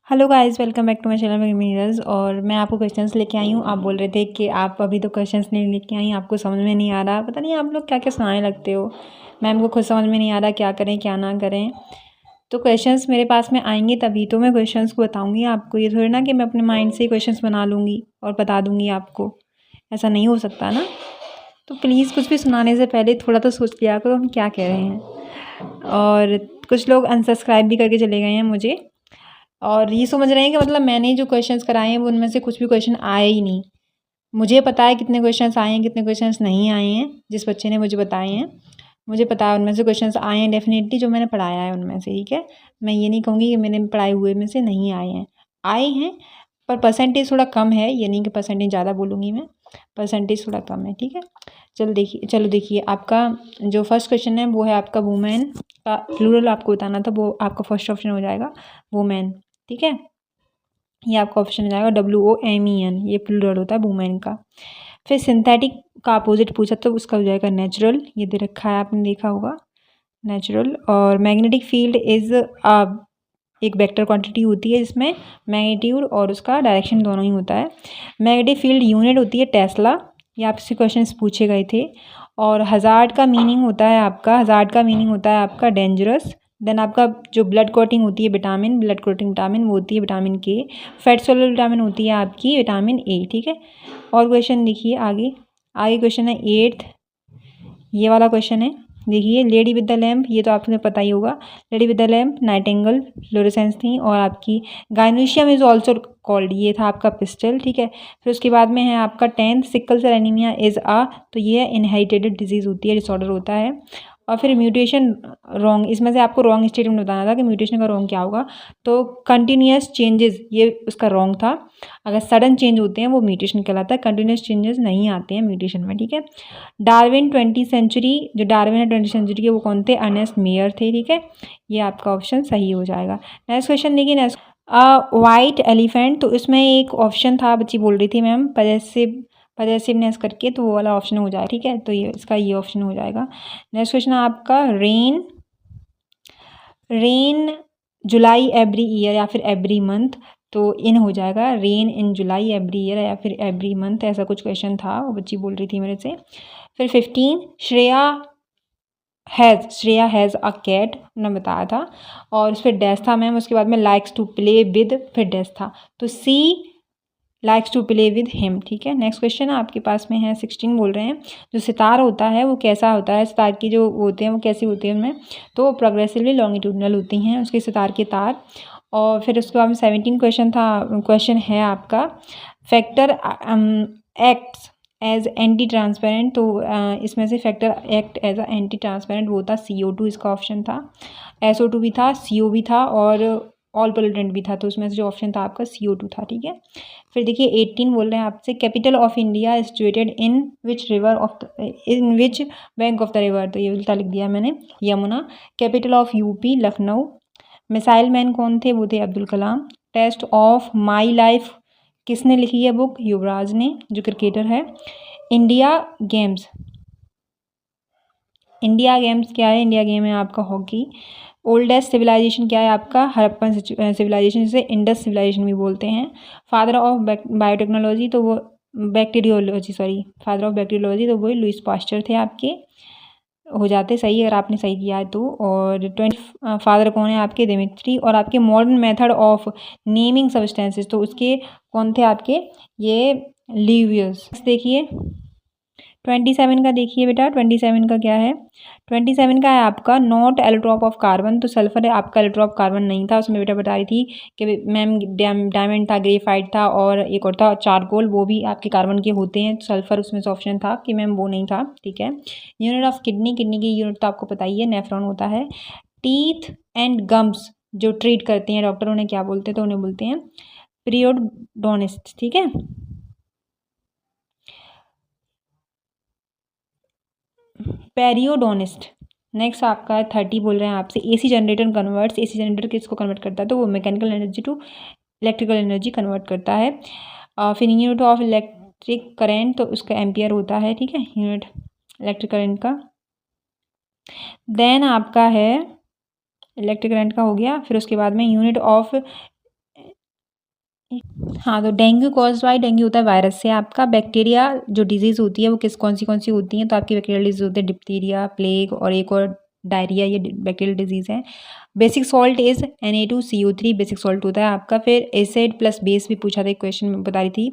Hello guys, welcome back to my channel mirrors. और मैं आपको क्वेश्चंस लेके आई हूँ। आप बोल रहे थे कि आप अभी तो क्वेश्चंस नहीं लेके आई, आपको समझ में नहीं आ रहा। पता नहीं आप लोग क्या क्या सुनाने लगते हो। मैम को खुद समझ में नहीं आ रहा क्या करें क्या ना करें। तो क्वेश्चंस मेरे पास में आएंगे तभी तो मैं क्वेश्चंस को बताऊँगी आपको। ये थोड़ी ना कि मैं अपने माइंड से क्वेश्चंस बना लूँगी और बता दूँगी आपको। ऐसा नहीं हो सकता ना। तो प्लीज़ कुछ भी सुनाने से पहले थोड़ा तो सोच लिया करो हम क्या कह रहे हैं। और कुछ लोग अनसब्सक्राइब भी करके चले गए हैं मुझे, और ये समझ रहे हैं कि मतलब मैंने जो क्वेश्चंस कराए हैं वो उनमें से कुछ भी क्वेश्चन आए ही नहीं। मुझे पता है कितने क्वेश्चंस आए हैं कितने क्वेश्चंस नहीं आए हैं। जिस बच्चे ने मुझे बताए हैं मुझे पता है उनमें से क्वेश्चंस आए हैं डेफिनेटली, जो मैंने पढ़ाया है उनमें से। ठीक है, मैं ये नहीं कहूँगी कि मैंने पढ़ाए हुए में से नहीं आए हैं, आए हैं। पर परसेंटेज थोड़ा कम है, ये नहीं कि परसेंटेज ज़्यादा बोलूँगी मैं, परसेंटेज थोड़ा कम है। ठीक है, चलो देखिए आपका जो फर्स्ट क्वेश्चन है वो है आपका वुमेन का प्लूरल आपको बताना था, वो आपका फर्स्ट ऑप्शन हो जाएगा वुमेन। ठीक है, ये आपका ऑप्शन हो जाएगा WOMEN, ये प्लूरल होता है वुमेन का। फिर सिंथेटिक का अपोजिट पूछा तो उसका हो जाएगा नेचुरल, ये दे रखा है आपने देखा होगा, नेचुरल। और मैग्नेटिक फील्ड इज एक वेक्टर क्वांटिटी होती है जिसमें मैग्नीट्यूड और उसका डायरेक्शन दोनों ही होता है। मैग्नेटिक फील्ड यूनिट होती है टेस्ला, ये आपसे क्वेश्चन पूछे गए थे। और हज़ार्ड का मीनिंग होता है आपका डेंजरस। देन आपका जो ब्लड क्लॉटिंग होती है विटामिन, ब्लड क्लॉटिंग विटामिन वो होती है विटामिन के। फैट सोलर विटामिन होती है आपकी विटामिन ए। ठीक है, और क्वेश्चन देखिए आगे। आगे क्वेश्चन है 8th, ये वाला क्वेश्चन है। देखिए लेडी विद द लैम्प, ये तो आपने पता ही होगा। Lady with the lamp Nightingale fluorescence थी। और आपकी गायनोशियम इज ऑल्सो कॉल्ड, ये था आपका पिस्टल। ठीक है, फिर उसके बाद में है आपका 10th sickle cell anaemia is तो ये इनहेरिटेड डिजीज़ होती है, डिसऑर्डर होता है। और फिर म्यूटेशन रॉन्ग, इसमें से आपको रॉन्ग स्टेटमेंट बताना था कि म्यूटेशन का रॉन्ग क्या होगा। तो कंटिन्यूस चेंजेस ये उसका रॉन्ग था। अगर सडन चेंज होते हैं वो म्यूटेशन कहलाता है, कंटिन्यूस चेंजेस नहीं आते हैं म्यूटेशन में। ठीक है, डार्विन 20th सेंचुरी, जो डार्विन है 20th सेंचुरी के वो कौन थे? अर्नेस्ट मेयर थे। ठीक है, ये आपका ऑप्शन सही हो जाएगा। नेक्स्ट क्वेश्चन देखिए। नेक्स्ट वाइट एलिफेंट, तो इसमें एक ऑप्शन था, बच्ची बोल रही थी मैम पजेसिवनेस करके, तो वो वाला ऑप्शन हो जाएगा। ठीक है, तो ये इसका ये ऑप्शन हो जाएगा। नेक्स्ट क्वेश्चन है आपका रेन जुलाई एवरी ईयर या फिर एवरी मंथ, तो इन हो जाएगा रेन इन जुलाई एवरी ईयर या फिर एवरी मंथ, ऐसा कुछ क्वेश्चन था, वो बच्ची बोल रही थी मेरे से। फिर 15 श्रेया हैज़ अ कैट ने बताया था, और उस पर डैश था मैम। उसके बाद में लाइक्स टू प्ले विद, फिर डैश था, तो she likes to play with him. ठीक है, नेक्स्ट क्वेश्चन आपके पास में है 16, बोल रहे हैं जो सितार होता है वो कैसा होता है, सितार की जो होते हैं वो कैसी होती है उनमें, तो प्रोग्रेसिवली लॉन्गिट्यूडनल होती हैं उसके सितार के तार। और फिर उसके बाद में 17 क्वेश्चन है आपका factor acts as anti transparent, तो इसमें से factor act as anti transparent वो था CO2, इसका ऑप्शन था। SO2 भी था, CO भी था, और ऑल पोल्यूटेंट भी था, तो उसमें से जो ऑप्शन था आपका CO2 था। ठीक है, फिर देखिए 18 बोल रहे हैं आपसे capital of India is situated in which bank of the river, तो ये उल्टा लिख दिया मैंने, Yamuna. Capital of UP Lucknow. Missile man कौन थे? वो थे Abdul Kalam. Test of my life किसने लिखी है बुक? युवराज ने, जो क्रिकेटर है। इंडिया गेम्स क्या है? इंडिया गेम है आपका हॉकी। ओल्डेस्ट सिविलाइजेशन क्या है आपका? हड़प्पन सिविलाइजेशन, जिसे इंडस सिविलाइजेशन भी बोलते हैं। फादर ऑफ बायोटेक्नोलॉजी, तो वो फादर ऑफ बैक्टीरियोलॉजी, तो वो लुइस पास्चर थे आपके। हो जाते सही अगर आपने सही किया है तो। और 20 फादर कौन है आपके? दिमित्री। और आपके modern method of naming substances, तो उसके कौन थे आपके? ये लिवियस। देखिए 27 का, देखिए बेटा 27 का क्या है? 27 का है आपका नॉट एलोट्रॉप ऑफ कार्बन, तो सल्फर है आपका, एलोट्रॉप कार्बन नहीं था उसमें। बेटा बता रही थी कि मैम डायमंड था, ग्रेफाइट था, और एक और था चारकोल, वो भी आपके कार्बन के होते हैं। सल्फर उसमें से ऑप्शन था कि मैम वो नहीं था। ठीक है, यूनिट ऑफ किडनी की यूनिट तो आपको पता ही है, नेफ्रॉन होता है। टीथ एंड गम्स जो ट्रीट करते हैं डॉक्टर, उन्हें क्या बोलते हैं? तो उन्हें बोलते हैं पीरियोडोंटिस्ट। ठीक है, पेरियोडोनिस्ट। नेक्स्ट आपका 30 बोल रहे हैं आपसे AC जनरेटर किसको कन्वर्ट करता है? तो वो mechanical energy to electrical energy convert करता है। फिर यूनिट ऑफ इलेक्ट्रिक करेंट, तो उसका एम्पियर होता है। ठीक है, यूनिट इलेक्ट्रिक करेंट का। देन आपका है इलेक्ट्रिक करंट का हो गया। फिर उसके बाद में यूनिट ऑफ हाँ, तो डेंगू कॉज्ड बाय, डेंगू होता है वायरस से आपका। बैक्टीरिया जो डिजीज़ होती है वो कौन सी होती हैं, तो आपकी बैक्टीरियल डिजीज़ होती है डिप्थीरिया, प्लेग और एक और डायरिया, ये बैक्टीरियल डिजीज़ है। Basic salt is Na2CO3 basic salt होता है आपका। फिर एसिड प्लस बेस भी पूछा था, एक क्वेश्चन में बता रही थी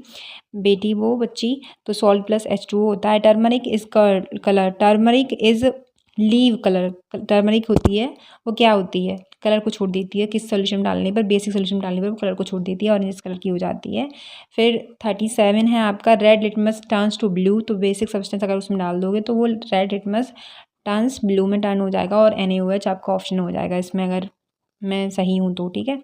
बेटी वो बच्ची, तो सॉल्ट प्लस H2O होता है। Turmeric is colour, turmeric is leave colour, turmeric होती है वो क्या होती है, कलर को छोड़ देती है किस सॉल्यूशन डालने पर, बेसिक सॉल्यूशन डालने पर वो कलर को छोड़ देती है, ऑरेंज कलर की हो जाती है। फिर 37 है आपका, red litmus turns to blue, तो बेसिक सब्सटेंस अगर उसमें डाल दोगे तो वो रेड लिटमस टर्न्स ब्लू में टर्न हो जाएगा और NaOH आपका ऑप्शन हो जाएगा इसमें, अगर मैं सही हूँ तो। ठीक है,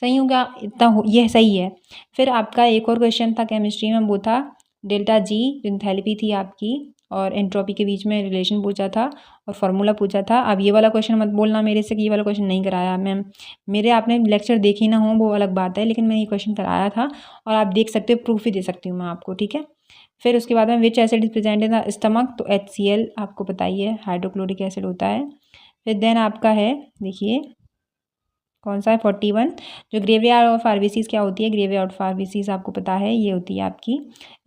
सही हूँ क्या, इतना हो, यह सही है। फिर आपका एक और क्वेश्चन था केमिस्ट्री में, वो था डेल्टा जी, एंथैल्पी थी आपकी और एंट्रोपी के बीच में रिलेशन पूछा था और फार्मूला पूछा था। अब ये वाला क्वेश्चन मत बोलना मेरे से कि ये वाला क्वेश्चन नहीं कराया मैम, मेरे आपने लेक्चर देखे ही ना हो वो अलग बात है, लेकिन मैं ये क्वेश्चन कराया था और आप देख सकते हो, प्रूफ ही दे सकती हूँ मैं आपको। ठीक है, फिर उसके बाद में विच acid is present in the stomach, तो HCl आपको पता ही है, हाइड्रोक्लोरिक एसिड होता है। फिर देन आपका है, देखिए कौन सा है 41, जो ग्रेवयार्ड ऑफ आरबीसीज क्या होती है, ग्रेवयार्ड ऑफ आरबीसीज आपको पता है ये होती है आपकी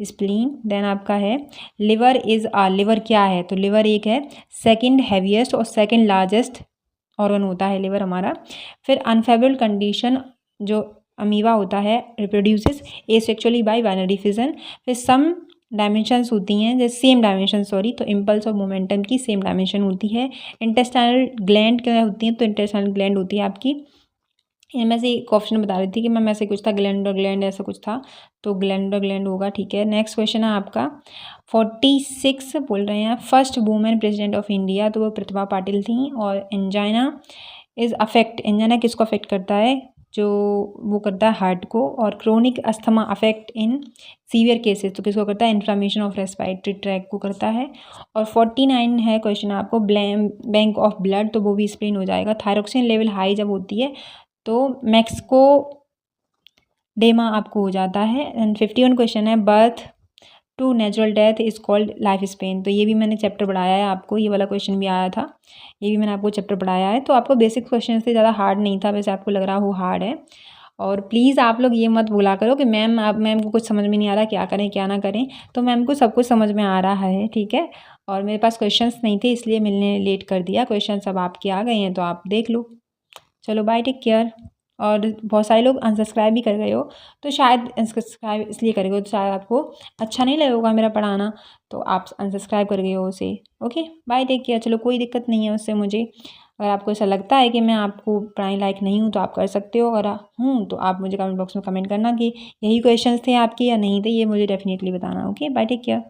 स्प्लीन। देन आपका है लिवर इज लिवर क्या है, तो लिवर एक है सेकंड हैवीएस्ट और सेकंड लार्जेस्ट ऑर्गन होता है लिवर हमारा। फिर अनफेवरेबल कंडीशन जो अमीबा होता है reproduces asexually bye binary fission. फिर सम डायमेंशंस होती हैं जैसे सेम डायमेंशन सॉरी, तो इम्पल्स और मोमेंटम की सेम डायमेंशन होती है। इंटेस्टाइनल ग्लैंड क्या होती हैं, तो इंटेस्टाइनल ग्लैंड होती है आपकी, इनमें से एक ऑप्शन बता रही थी कि मैम ऐसे कुछ था, ग्लैंड और ग्लैंड ऐसा कुछ था, तो ग्लैंड और ग्लैंड होगा। ठीक है, नेक्स्ट क्वेश्चन है आपका 46 बोल रहे हैं, first women president of India, तो वो प्रतिभा पाटिल थी। और एंजाइना इज अफेक्ट, एंजाइना किसको अफेक्ट करता है, जो वो करता है हार्ट को। और chronic asthma affect in severe cases, तो किसको करता है, इन्फ्लामेशन ऑफ रेस्पिरेटरी ट्रैक को करता है। और 49 है क्वेश्चन आपको बैंक ऑफ ब्लड, तो वो भी एक्सप्लेन हो जाएगा। थायरोक्सिन लेवल हाई जब होती है तो मैक्सको डेमा आपको हो जाता है। एंड 51 क्वेश्चन है birth to natural death is called life span, तो ये भी मैंने चैप्टर पढ़ाया है आपको, ये वाला क्वेश्चन भी आया था, ये भी मैंने आपको चैप्टर पढ़ाया है, तो आपको बेसिक क्वेश्चन से ज़्यादा हार्ड नहीं था, वैसे आपको लग रहा हो हार्ड है। और प्लीज़ आप लोग ये मत बोला करो कि मैम आप मैम को कुछ समझ में नहीं आ रहा, क्या करें क्या ना करें, तो मैम को सब कुछ समझ में आ रहा है। ठीक है, और मेरे पास क्वेश्चंस नहीं थे इसलिए मैंने लेट कर दिया, क्वेश्चन अब आपके आ गए हैं तो आप देख लो। चलो बाय, टेक केयर। और बहुत सारे लोग अनसब्सक्राइब भी कर गए हो, तो शायद अनसब्सक्राइब इसलिए कर गए हो, तो शायद आपको अच्छा नहीं लगा होगा मेरा पढ़ाना, तो आप अनसब्सक्राइब कर गए हो उसे। Okay bye, take care. चलो कोई दिक्कत नहीं है उससे मुझे, अगर आपको ऐसा लगता है कि मैं आपको पढ़ाने लायक नहीं हूँ तो आप कर सकते हो, अगर हूँ तो आप मुझे कमेंट बॉक्स में कमेंट करना कि यही क्वेश्चंस थे आपके या नहीं थे, ये मुझे डेफिनेटली बताना। Okay bye, take care.